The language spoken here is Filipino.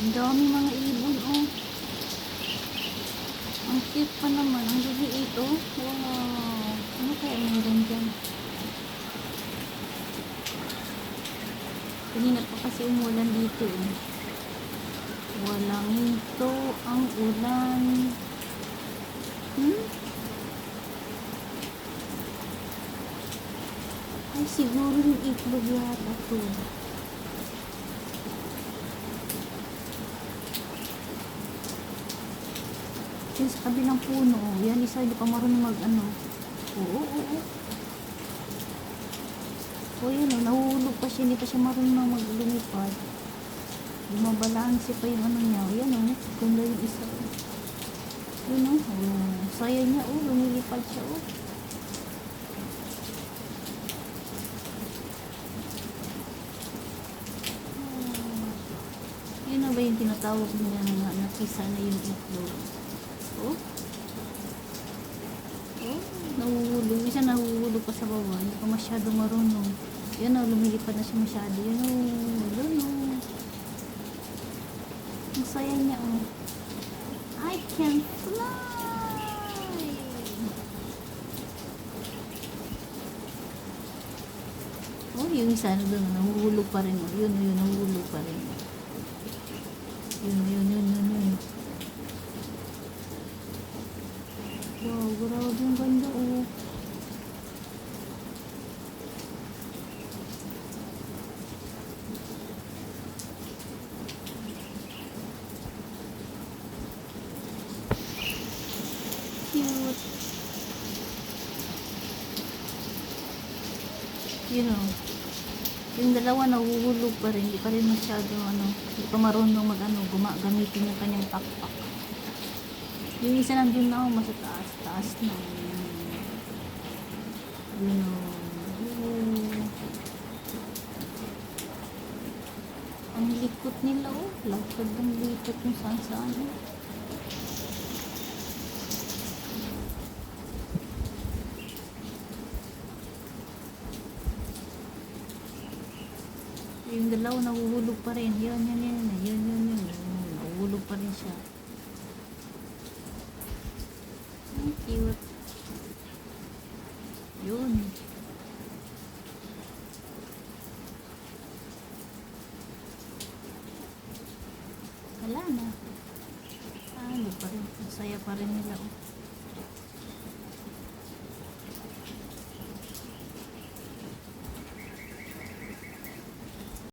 Ang dami mga ibon, oh. Ang cute pa naman. Ang liliit, oh. Wow. Ano kaya meron dyan? Kanina pa kasi umulan dito, eh. Walang hinto ang ulan. Ay, siguro yung itlog yata to. Yung sa kabilang puno, yan isa, hindi pa marunong mag ano. Oo. O yun, nahuhulog pa siya, hindi pa siya marunong maglumipad. Bumabalanse pa yung ano niya. Yan o, ganda yung isa. Yun o, saya niya o, lumilipad siya o. Yun na ba yung tinatawag niya na nakisa na yung itlog? Oh, nahuhulog. Isa nahuhulog pa sa baba. Hindi pa masyado marunong. Yan o, lumilipad na siya masyado. Yan o. Ang saya niya o. I can fly! Oh, yung isa na doon. Nahuhulog pa rin o. Yun, nahuhulog pa rin. Yun. Wow, grabe yung ganda oh. Cute. You know, yung dalawa nahuhulog pa rin. Hindi pa rin masyado ano. Hindi pa marunong gamitin yung kanyang pakpak. Yung isa nandun na ako, mas taas na. Ang likot nila oh. Lakad ng likot kung saan. Yung dalawa nahuhulog pa rin. Yun. Nahuhulog pa rin siya. Ang cute. Yun. Wala na. Ano pa rin. Masaya pa rin nila.